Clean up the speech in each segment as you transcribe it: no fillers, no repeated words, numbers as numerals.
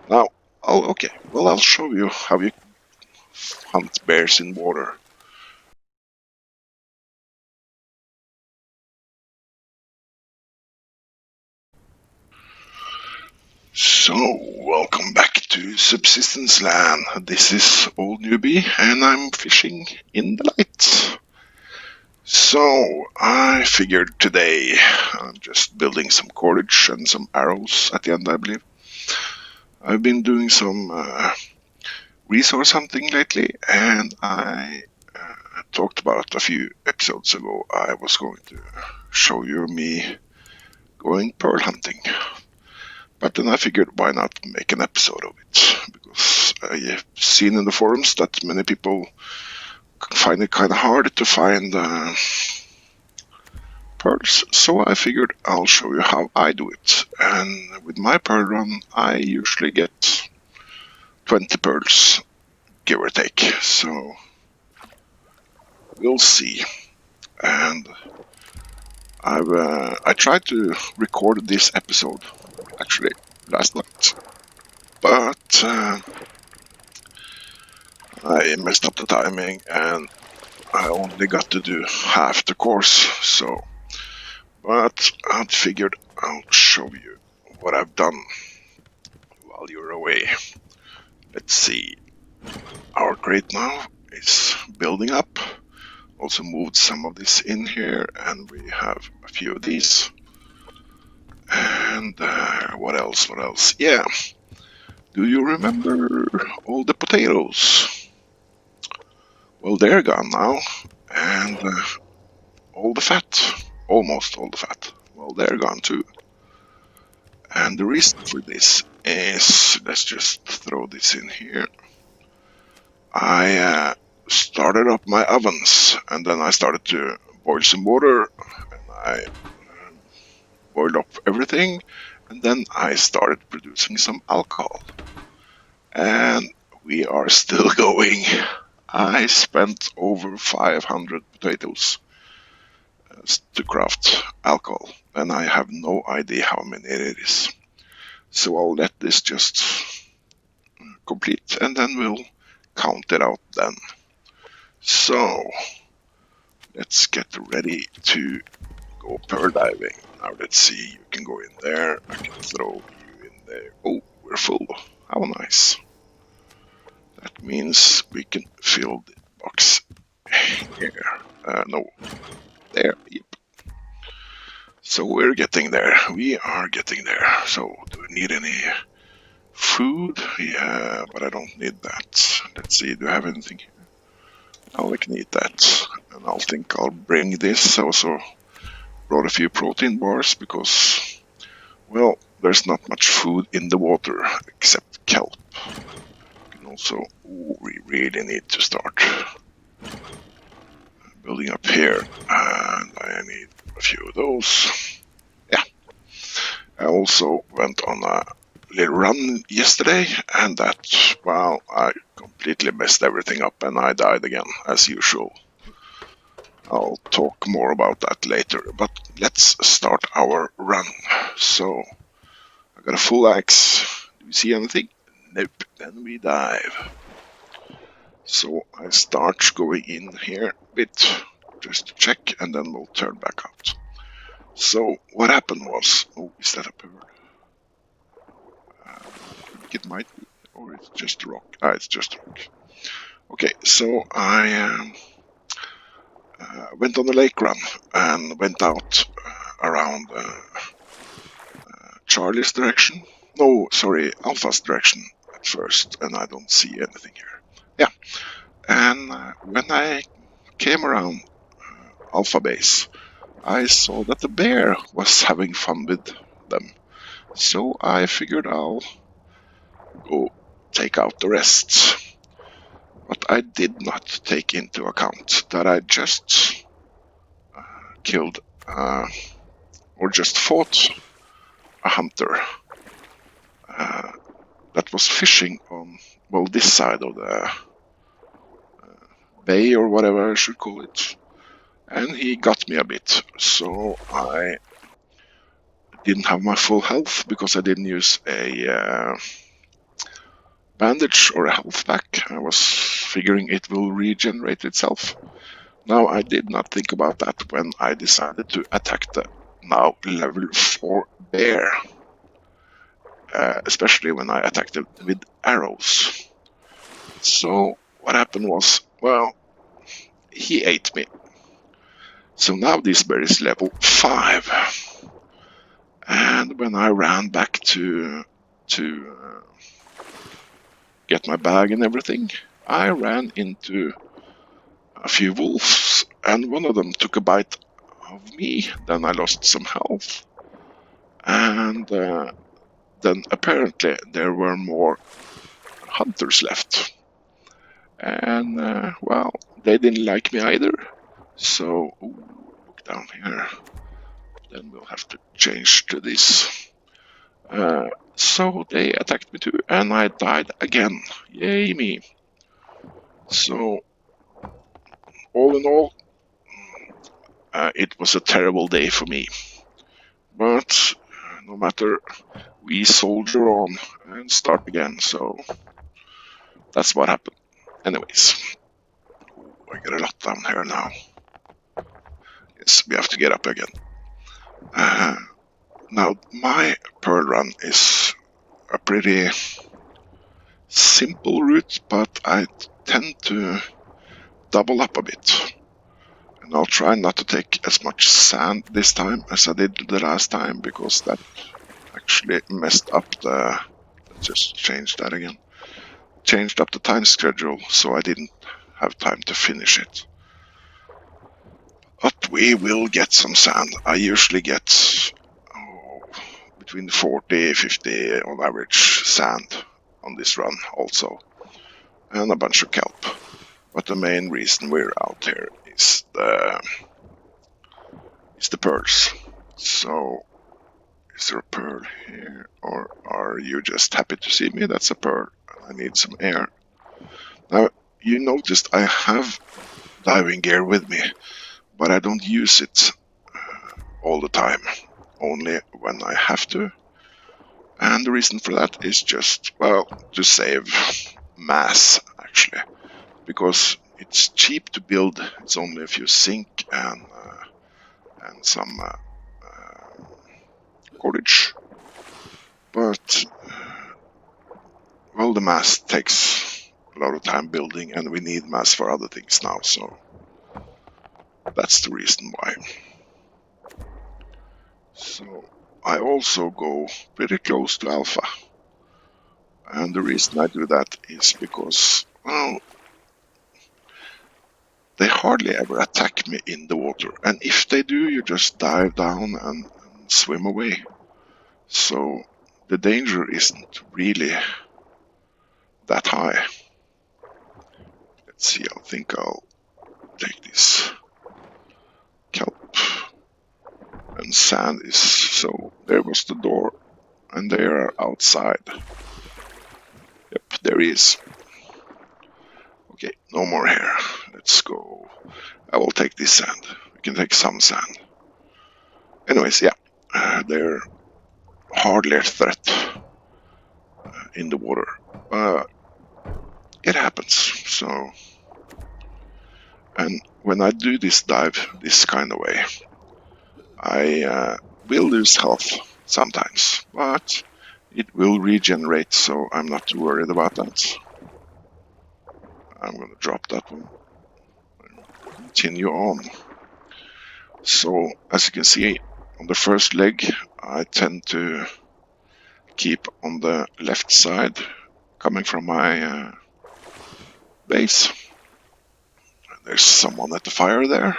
Now, oh, okay. Well, I'll show you how you hunt bears in water. So, welcome back to Subsistence Land. This is Old Newbie, and I'm fishing in the light. So, I figured today I'm just building some cordage and some arrows at the end, I believe. I've been doing some resource hunting lately, and I talked about a few episodes ago. I was going to show you me going pearl hunting. But then I figured, why not make an episode of it? Because I've seen in the forums that many people find it kind of hard to find pearls. So I figured I'll show you how I do it. And with my pearl run, I usually get 20 pearls, give or take. So we'll see. And I tried to record this episode actually last night, but I messed up the timing and I only got to do half the course, but I figured I'll show you what I've done while you're away. Let's see. Our crate now is building up. Also moved some of this in here, and we have a few of these. And what else? What else? Yeah. Do you remember all the potatoes? Well, they're gone now, and all the fat, almost all the fat. Well, they're gone too. And the reason for this is, let's just throw this in here. I started up my ovens, and then I started to boil some water, and I boiled up everything, and then I started producing some alcohol. And we are still going. I spent over 500 potatoes to craft alcohol, and I have no idea how many it is. So I'll let this just complete, and then we'll count it out then. So let's get ready to go pearl diving. Now let's see, you can go in there, I can throw you in there. Oh, we're full. How nice. That means we can fill the box here. No, there, yep. So we're getting there. We are getting there. So do we need any food? Yeah, but I don't need that. Let's see, do I have anything here? Oh, I can eat that. And I'll think I'll bring this. I also brought a few protein bars because, well, there's not much food in the water except kelp. And also, we really need to start building up here. And I need a few of those. Yeah. I also went on a little run yesterday, and that, well, I completely messed everything up and I died again, as usual. I'll talk more about that later, but let's start our run. So, I got a full axe. Do you see anything? Nope. Then we dive. So, I start going in here a bit, just to check, and then we'll turn back out. So, what happened was, oh, is that a bird? I think it might be, or it's just a rock. Ah, it's just a rock. Okay, so I went on the lake run and went out around Charlie's direction. No, sorry, Alpha's direction at first, and I don't see anything here. Yeah, and when I came around Alpha base, I saw that the bear was having fun with them. So I figured I'll go take out the rest. But I did not take into account that I just killed or just fought a hunter that was fishing on, well, this side of the bay or whatever I should call it. And he got me a bit, so I didn't have my full health because I didn't use a bandage or a health pack. I was figuring it will regenerate itself. Now, I did not think about that when I decided to attack the now level 4 bear. Especially when I attacked it with arrows. So what happened was, well, he ate me. So now this bear is level 5. And when I ran back to get my bag and everything, I ran into a few wolves, and one of them took a bite of me. Then I lost some health, and then apparently there were more hunters left. And well, they didn't like me either. So, look down here. Then we'll have to change to this. So they attacked me too, and I died again. Yay me. So, all in all, it was a terrible day for me. But no matter, we soldier on and start again. So that's what happened. Anyways, I get a lot down here now. Yes, we have to get up again. Now, my pearl run is a pretty simple route, but I tend to double up a bit. And I'll try not to take as much sand this time as I did the last time, because that actually messed up the... Let's just change that again. Changed up the time schedule, so I didn't have time to finish it. But we will get some sand. I usually get between 40 and 50 on average sand on this run also, and a bunch of kelp. But the main reason we're out here is the pearls. So, is there a pearl here, or are you just happy to see me? That's a pearl. I need some air. Now, you noticed I have diving gear with me, but I don't use it all the time, only when I have to. And the reason for that is just, well, to save mass, actually, because it's cheap to build. It's only a few zinc and some cordage, but well, the mass takes a lot of time building, and we need mass for other things now, so that's the reason why. So I also go pretty close to alpha, and the reason I do that is because, well, they hardly ever attack me in the water, and if they do, you just dive down and swim away. So the danger isn't really that high. Let's see, I think I'll take this kelp, and sand is, so there was the door, and they are outside. Yep, there he is. Okay, no more here. Let's go. I will take this sand. We can take some sand. Anyways, yeah, they're hardly a threat in the water. It happens. So, and when I do this dive this kind of way, I will lose health sometimes, but it will regenerate, so I'm not too worried about that. I'm going to drop that one and continue on. So, as you can see, on the first leg, I tend to keep on the left side, coming from my base. There's someone at the fire there,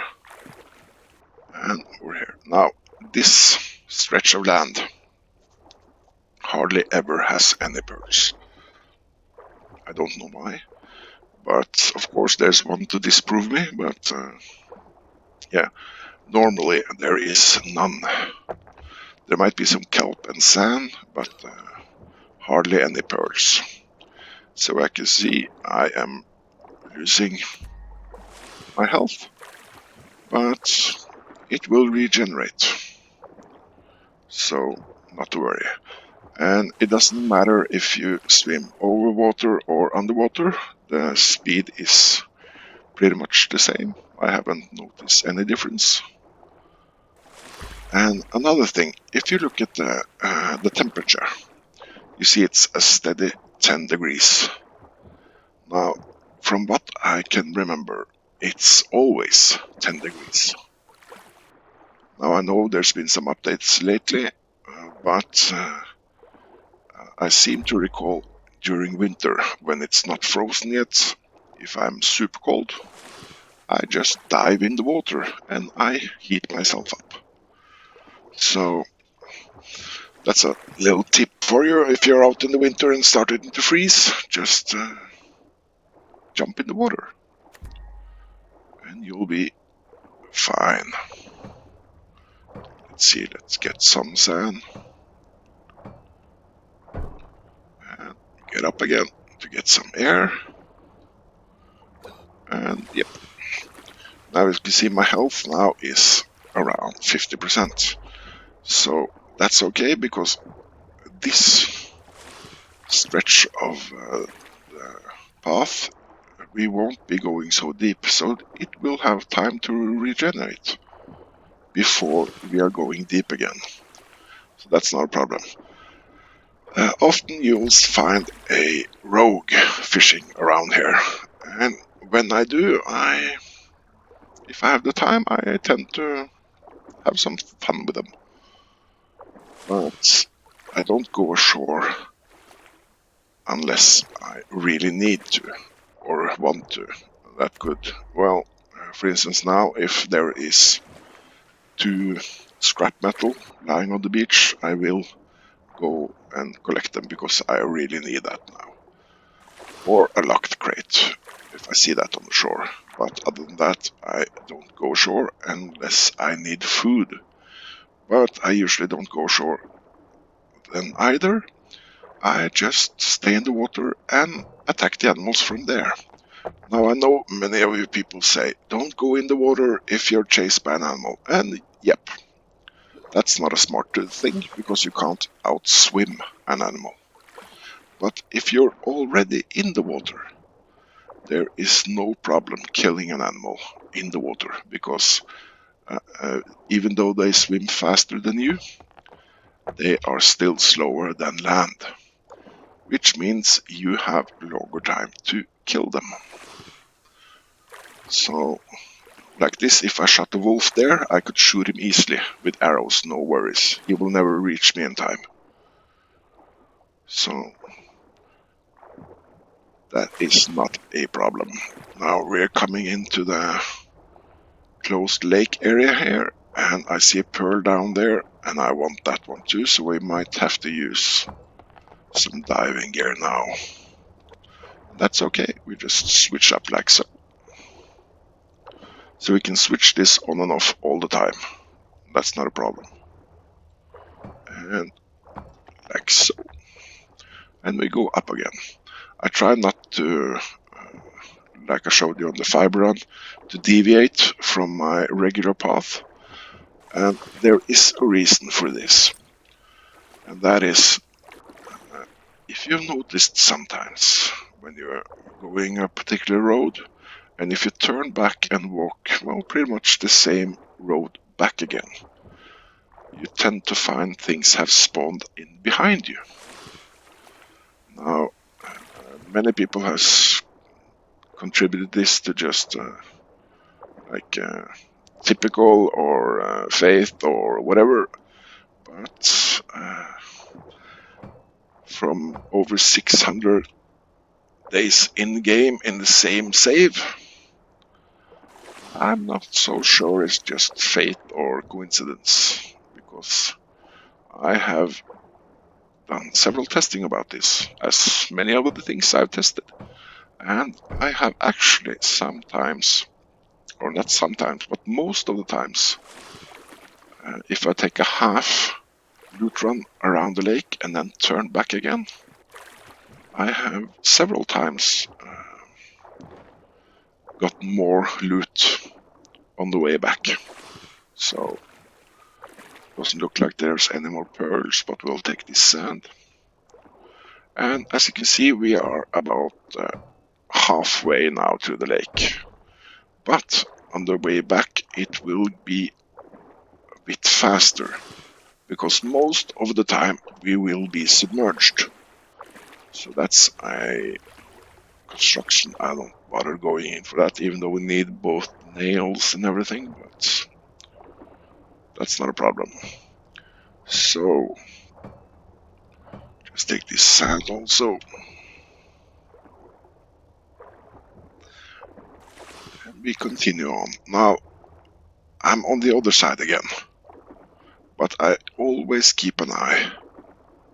and we're here. Now, this stretch of land hardly ever has any birds. I don't know why, but of course there's one to disprove me, but yeah, normally there is none. There might be some kelp and sand, but hardly any pearls. So I can see I am losing my health, but it will regenerate. So not to worry. And it doesn't matter if you swim over water or underwater, the speed is pretty much the same. I haven't noticed any difference. And another thing, if you look at the temperature, you see it's a steady 10 degrees. Now, from what I can remember, it's always 10 degrees. Now I know there's been some updates lately, but I seem to recall during winter, when it's not frozen yet, if I'm super cold, I just dive in the water and I heat myself up. So that's a little tip for you if you're out in the winter and starting to freeze. Just jump in the water and you'll be fine. Let's see, let's get some sand and get up again to get some air. And yep, now as you can see, my health now is around 50%. So that's okay, because this stretch of the path, we won't be going so deep, so it will have time to regenerate before we are going deep again. So that's not a problem. Often you'll find a rogue fishing around here, and when I do, if I have the time, I tend to have some fun with them. But I don't go ashore unless I really need to or want to. That could, well, for instance, now if there is 2 scrap metal lying on the beach, I will go and collect them because I really need that now. Or a locked crate if I see that on the shore. But other than that, I don't go ashore unless I need food. But I usually don't go ashore then either. I just stay in the water and attack the animals from there. Now I know many of you people say, don't go in the water if you're chased by an animal. And yep, that's not a smart thing, because you can't outswim an animal. But if you're already in the water, there is no problem killing an animal in the water, because even though they swim faster than you, they are still slower than land, which means you have longer time to kill them. So, like this, if I shot a wolf there, I could shoot him easily with arrows, no worries. He will never reach me in time. So, that is not a problem. Now we're coming into the closed lake area here, and I see a pearl down there, and I want that one too, so we might have to use some diving gear now. That's okay, we just switch up like so. So we can switch this on and off all the time. That's not a problem. And like so. And we go up again. I try not to, like I showed you on the fiber run, to deviate from my regular path. And there is a reason for this. And that is, if you've noticed sometimes when you're going a particular road, and if you turn back and walk, well, pretty much the same road back again, you tend to find things have spawned in behind you. Now, many people have contributed this to just typical or faith or whatever, but from over 600 days in game in the same save, I'm not so sure it's just fate or coincidence, because I have done several testing about this, as many of the things I've tested, and I have actually sometimes, or not sometimes, but most of the times, if I take a half loot run around the lake and then turn back again, I have several times got more loot on the way back. So, doesn't look like there's any more pearls, but we'll take this sand. And as you can see, we are about halfway now to the lake. But on the way back, it will be a bit faster, because most of the time we will be submerged. So that's a construction. I don't bother going in for that, even though we need both nails and everything, but that's not a problem. So, just take this sand also. And we continue on. Now, I'm on the other side again, but I always keep an eye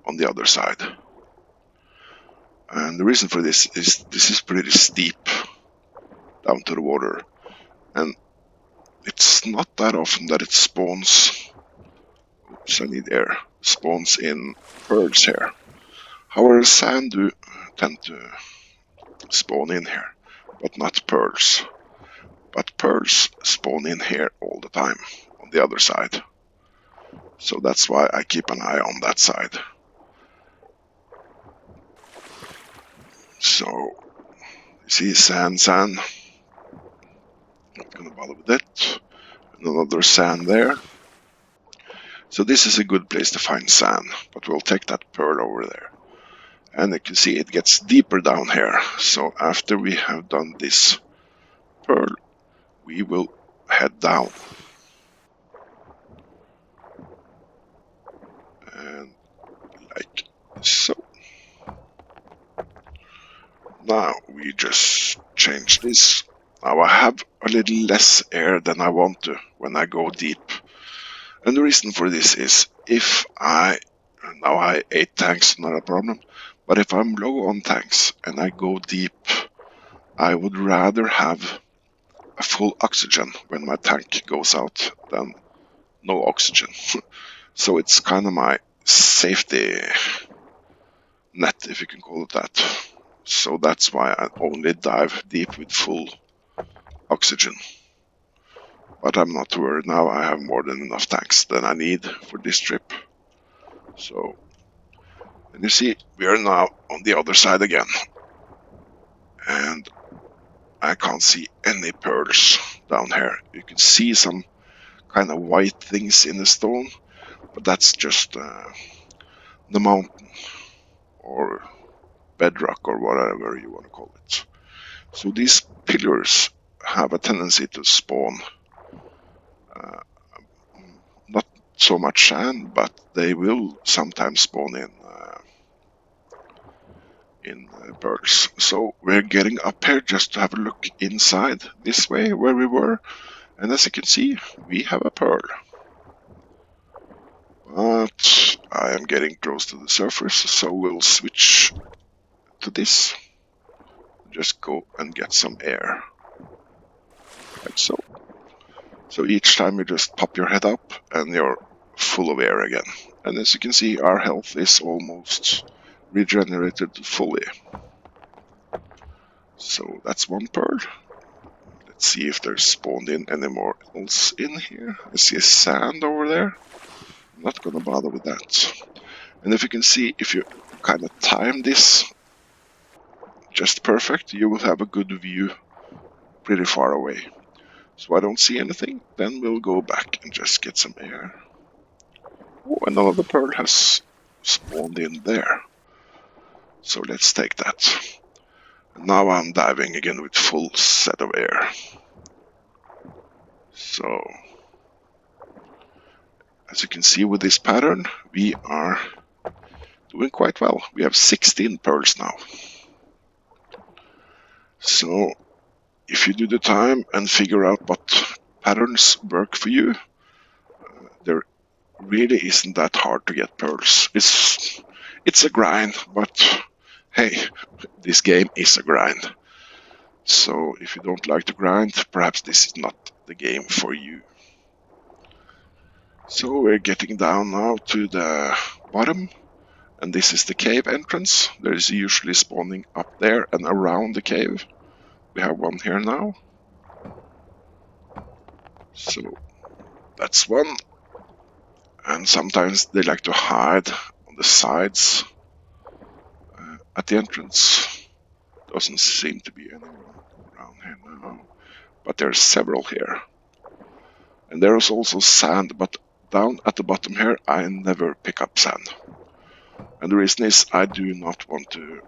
on the other side. And the reason for this is pretty steep down to the water, and it's not that often that it spawns. Oops, I need air. Spawns in pearls here. However, sand do tend to spawn in here, but not pearls. But pearls spawn in here all the time on the other side. So that's why I keep an eye on that side. So, you see sand. Not gonna bother with it. Another sand there. So this is a good place to find sand, but we'll take that pearl over there. And you can see it gets deeper down here. So after we have done this pearl, we will head down. And like so. Now we just change this. Now I have a little less air than I want to when I go deep. And the reason for this is now I 8 tanks, not a problem. But if I'm low on tanks and I go deep, I would rather have a full oxygen when my tank goes out than no oxygen. So it's kind of my safety net, if you can call it that. So that's why I only dive deep with full oxygen. But I'm not worried now, I have more than enough tanks than I need for this trip. So, and you see, we are now on the other side again. And I can't see any pearls down here. You can see some kind of white things in the stone, but that's just the mountain or bedrock or whatever you want to call it. So these pillars have a tendency to spawn not so much sand, but they will sometimes spawn in pearls. So we're getting up here just to have a look inside this way where we were, and as you can see, we have a pearl. But I am getting close to the surface, so we'll switch to this. Just go and get some air. Like so. So each time you just pop your head up and you're full of air again. And as you can see, our health is almost regenerated fully. So that's one pearl. Let's see if there's spawned in any more else in here. I see sand over there. I'm not gonna bother with that. And if you can see, if you kind of time this just perfect, you will have a good view pretty far away. So I don't see anything, then we'll go back and just get some air. Oh, another pearl has spawned in there. So let's take that. And now I'm diving again with full set of air. So, as you can see with this pattern, we are doing quite well. We have 16 pearls now. So, if you do the time and figure out what patterns work for you, there really isn't that hard to get pearls. It's a grind, but hey, this game is a grind. So if you don't like to grind, perhaps this is not the game for you. So we're getting down now to the bottom, and this is the cave entrance. There is usually spawning up there and around the cave. We have one here now. So that's one. And sometimes they like to hide on the sides. at the entrance. Doesn't seem to be anyone around here now, but there's several here. And there's also sand, but down at the bottom here I never pick up sand. And the reason is I do not want to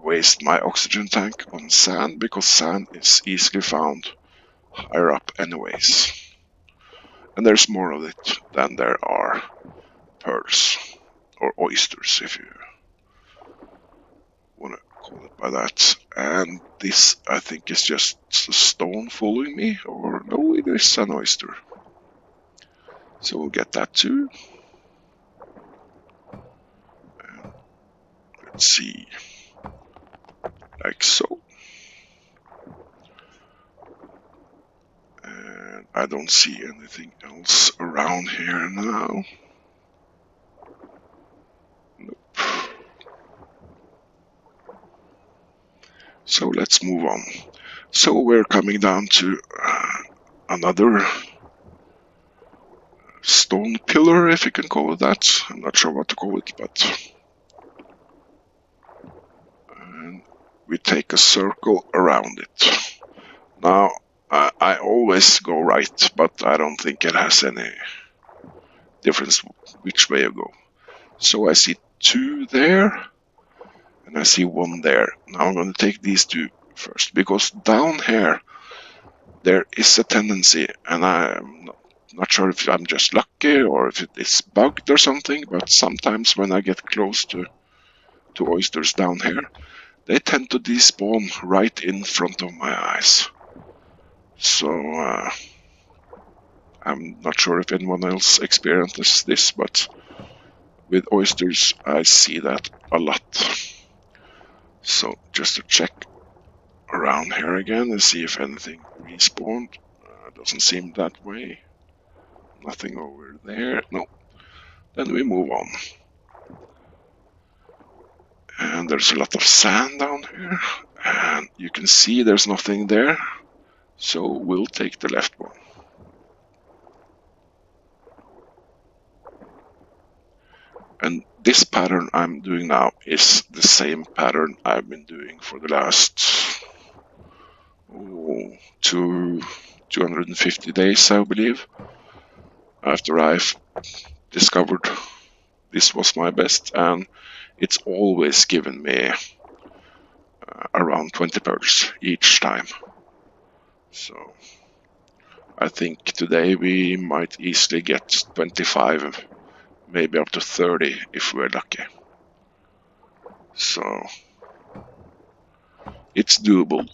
waste my oxygen tank on sand, because sand is easily found higher up anyways. And there's more of it than there are pearls, or oysters if you want to call it by that. And this, I think, is just a stone following me, or no, it is an oyster. So we'll get that too. And let's see, like so. And I don't see anything else around here now. Nope. So let's move on. So we're coming down to another stone pillar, if you can call it that. I'm not sure what to call it, but and we take a circle around it. Now I always go right, but I don't think it has any difference which way you go. So I see 2 there, and I see 1 there. Now I'm going to take these 2 first, because down here there is a tendency, and I'm not sure if I'm just lucky or if it is bugged or something, but sometimes when I get close to oysters down here, they tend to despawn right in front of my eyes. So I'm not sure if anyone else experiences this, but with oysters I see that a lot. So just to check around here again and see if anything respawned. Doesn't seem that way. Nothing over there. No. Then we move on. And there's a lot of sand down here, and you can see there's nothing there, so we'll take the left one. And this pattern I'm doing now is the same pattern I've been doing for the last 250 days, I believe, after I've discovered this was my best, and it's always given me around 20 pearls each time. So I think today we might easily get 25, maybe up to 30 if we're lucky. So it's doable.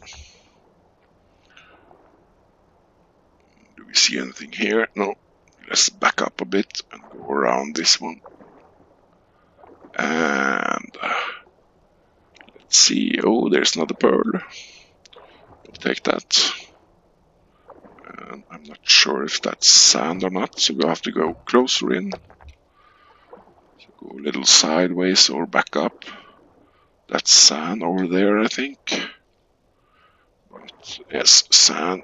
Do we see anything here? No. Let's back up a bit and go around this one. And let's see. Oh, there's another pearl. We'll take that. And I'm not sure if that's sand or not, so we'll have to go closer in. So go a little sideways or back up. That's sand over there, I think. But yes, sand.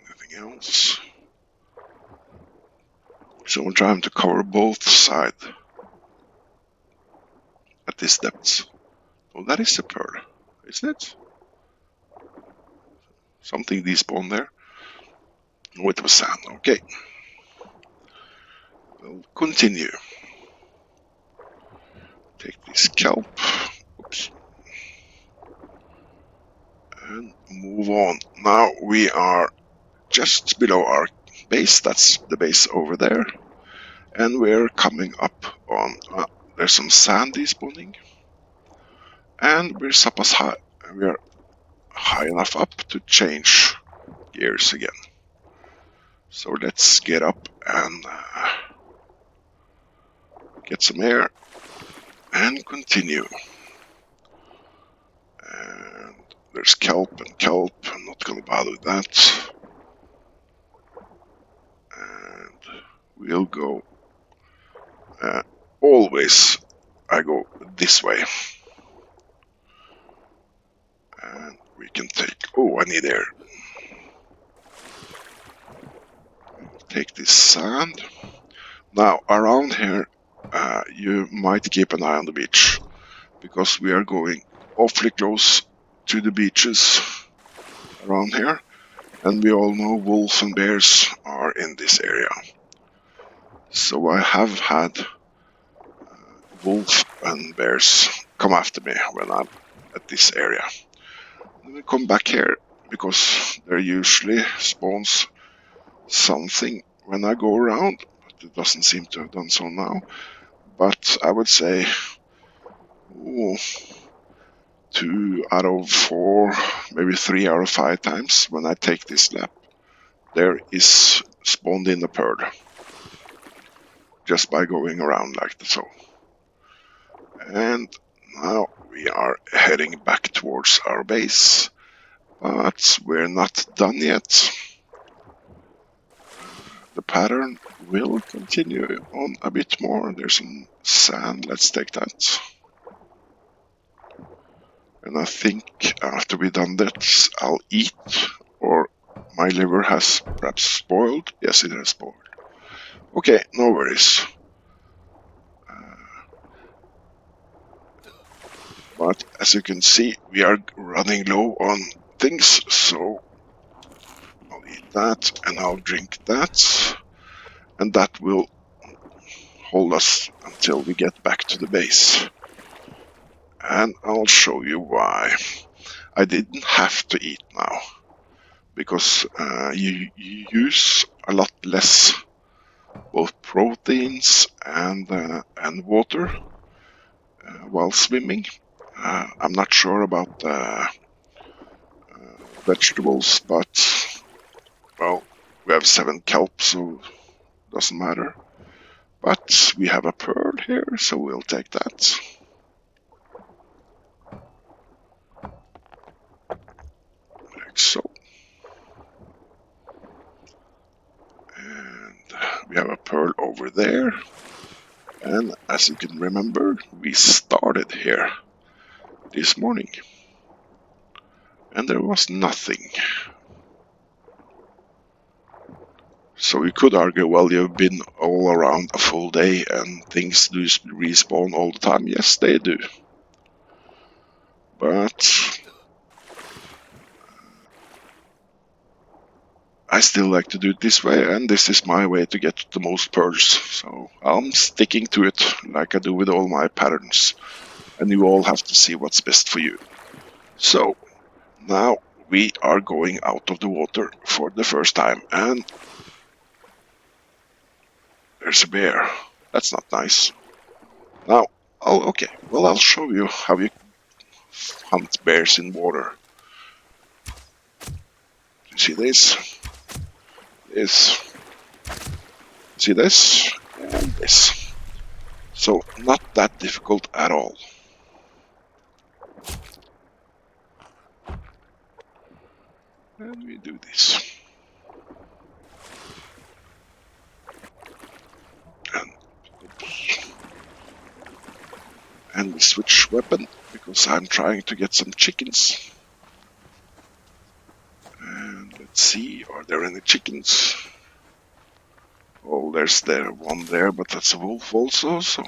Anything else? So I'm trying to cover both sides at this depth. Oh, that is a pearl, isn't it? Something despawned there. Oh, it was sand. Okay. We'll continue. Take this kelp. Oops. And move on. Now we are just below our base. That's the base over there. And we're coming up on... there's some sand despawning. And we're we're high enough up to change gears again. So let's get up and get some air and continue. And there's kelp and kelp. I'm not gonna bother with that. And we'll go. Always I go this way. And we can take... Oh, I need air. Take this sand. Now around here you might keep an eye on the beach, because we are going awfully close to the beaches around here, and we all know wolves and bears are in this area. So I have had wolves and bears come after me when I'm at this area. Then we come back here, because there usually spawns something when I go around, but it doesn't seem to have done so now. But I would say 2 out of 4, maybe 3 out of 5 times when I take this lap, there is spawned in a pearl, just by going around like so. And now we are heading back towards our base, but we're not done yet. The pattern will continue on a bit more. There's some sand, let's take that. And I think after we've done that, I'll eat, or my liver has perhaps spoiled. Yes, it has spoiled. Okay, no worries. But as you can see, we are running low on things, so I'll eat that and I'll drink that, and that will hold us until we get back to the base. And I'll show you why. I didn't have to eat now, because you use a lot less both proteins and water while swimming. I'm not sure about vegetables, but well, we have 7 kelp, so it doesn't matter. But we have a pearl here, so we'll take that. Like so. And we have a pearl over there. And as you can remember, we started here this morning. And there was nothing. So you could argue, well, you've been all around a full day and things do respawn all the time. Yes, they do. But I still like to do it this way, and this is my way to get the most pearls. So I'm sticking to it like I do with all my patterns. And you all have to see what's best for you. So now we are going out of the water for the first time, and there's a bear. That's not nice. Now, okay, well, I'll show you how you hunt bears in water. You see this? This. See this? And this. So, not that difficult at all. And we do this. And, oops. And we switch weapon, because I'm trying to get some chickens. And let's see, are there any chickens? Oh, there's one there, but that's a wolf also, so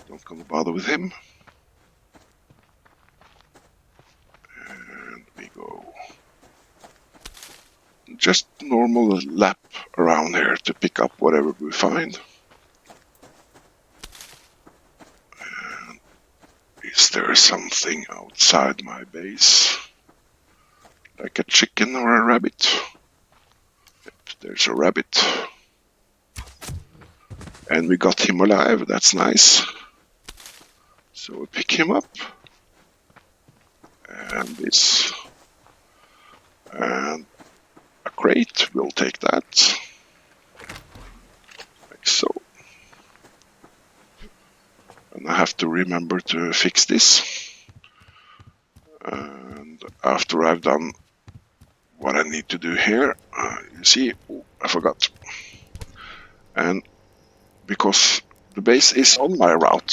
don't gonna bother with him. And we go just normal lap around here to pick up whatever we find. And is there something outside my base? Like a chicken or a rabbit? Yep, there's a rabbit. And we got him alive, that's nice. So we pick him up. And this. And a crate, we'll take that. Like so. And I have to remember to fix this. And after I've done what I need to do here, you see, I forgot. And because the base is on my route,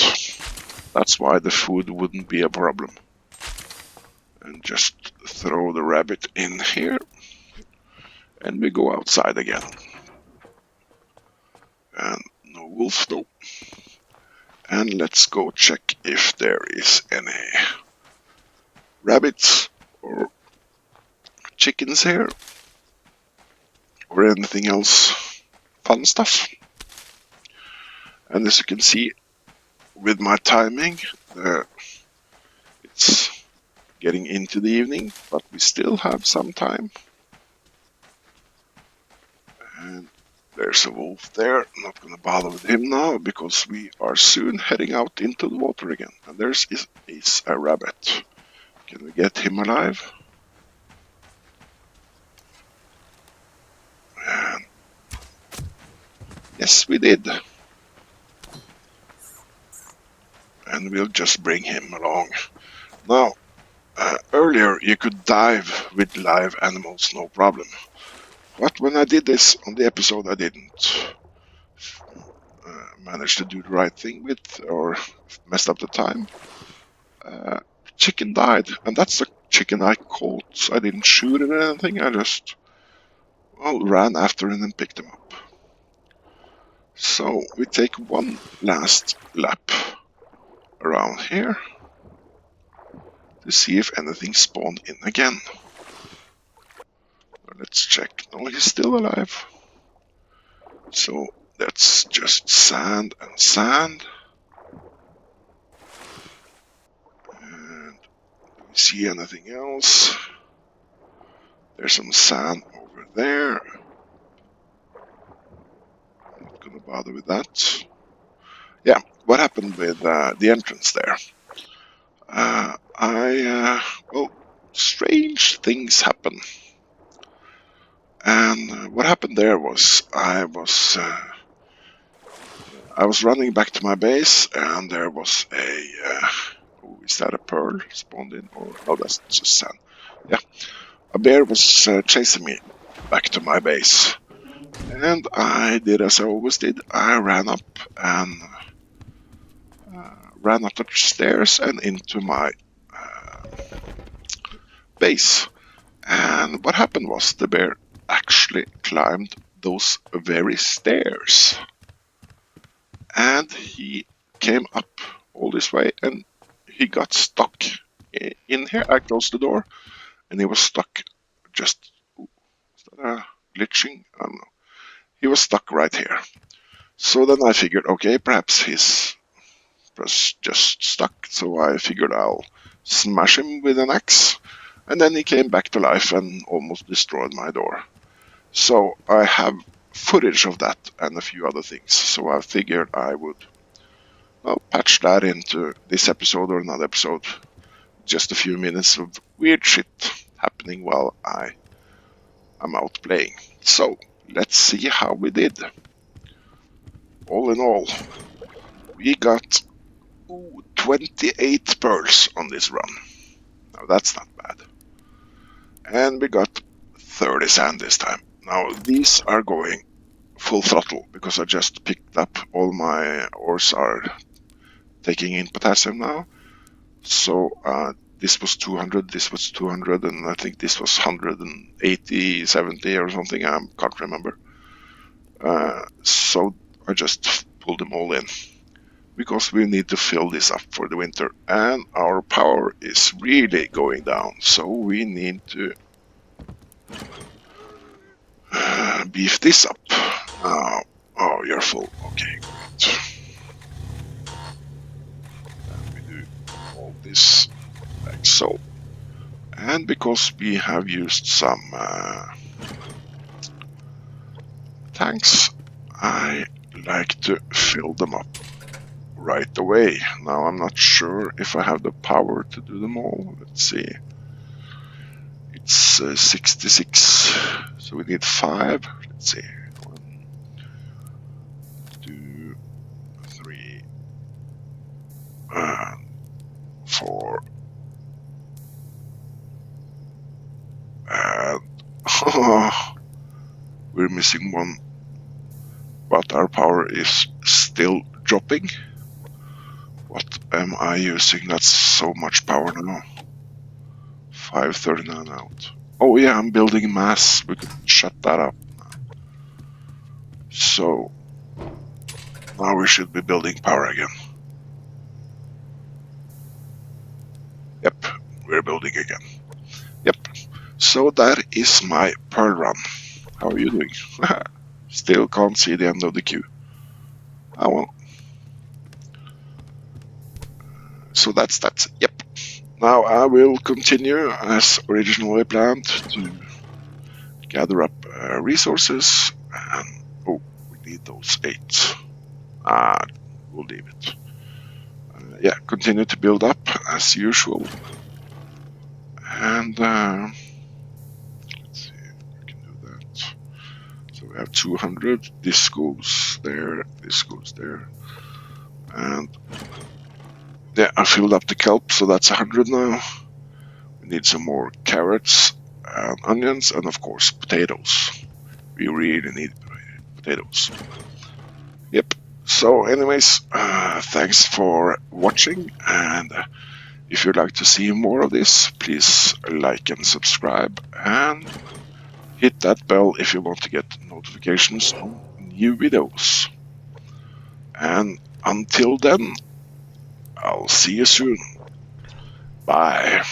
that's why the food wouldn't be a problem. And just throw the rabbit in here, and we go outside again. And no wolf though. And let's go check if there is any rabbits or chickens here or anything else fun stuff. And as you can see with my timing, it's getting into the evening, but we still have some time. And there's a wolf there. I'm not gonna bother with him now because we are soon heading out into the water again. And there's is a rabbit. Can we get him alive? And yes, we did. And we'll just bring him along. Now, earlier you could dive with live animals, no problem. But when I did this on the episode, I didn't manage to do the right thing with, or messed up the time. Chicken died, and that's the chicken I caught. I didn't shoot it or anything, I just, well, ran after it and picked him up. So we take one last lap around here to see if anything spawned in again. Let's check. No, he's still alive. So that's just sand and sand. And do we see anything else? There's some sand over there. I'm not gonna bother with that. Yeah, what happened with the entrance there? Well, strange things happen. And what happened there was I was running back to my base, and there was a oh, is that a pearl spawned in, or no, that's just sand. Yeah, a bear was chasing me back to my base, and I did as I always did. I ran up and ran up the stairs and into my base. And what happened was the bear actually climbed those very stairs. And he came up all this way and he got stuck in here. I closed the door and he was stuck just... Is that a glitching? I don't know. He was stuck right here. So then I figured, okay, perhaps he's just stuck. So I figured I'll smash him with an axe. And then he came back to life and almost destroyed my door. So I have footage of that and a few other things. So I figured I would patch that into this episode or another episode. Just a few minutes of weird shit happening while I'm out playing. So let's see how we did. All in all, we got 28 pearls on this run. Now that's not bad. And we got 30 sand this time. Now these are going full throttle because I just picked up all my ores are taking in potassium now. So this was 200, this was 200, and I think this was 180, 70 or something, I can't remember. So I just pulled them all in because we need to fill this up for the winter, and our power is really going down, so we need to beef this up. Oh, you're full. Okay, great. And we do all this like so. And because we have used some tanks, I like to fill them up right away. Now I'm not sure if I have the power to do them all. Let's see. It's 66, so we need 5. Let's see. 1, 2, 3, 4, and we're missing 1, but our power is still dropping. What am I using? That's so much power now. 539 out. Oh yeah, I'm building mass. We could shut that up. So now we should be building power again. Yep, we're building again. Yep, so that is my pearl run. How are you doing? Still can't see the end of the queue. Oh well. So that's that. Yep. Now I will continue as originally planned to gather up resources. And oh, we need those 8. We'll leave it. Yeah, continue to build up as usual. And let's see, I can do that. So we have 200. This goes there. This goes there. And yeah, I filled up the kelp, so that's 100 now. We need some more carrots and onions, and of course potatoes. We really need potatoes. Yep. So anyways, thanks for watching, and if you'd like to see more of this, please like and subscribe, and hit that bell if you want to get notifications on new videos. And until then, I'll see you soon. Bye.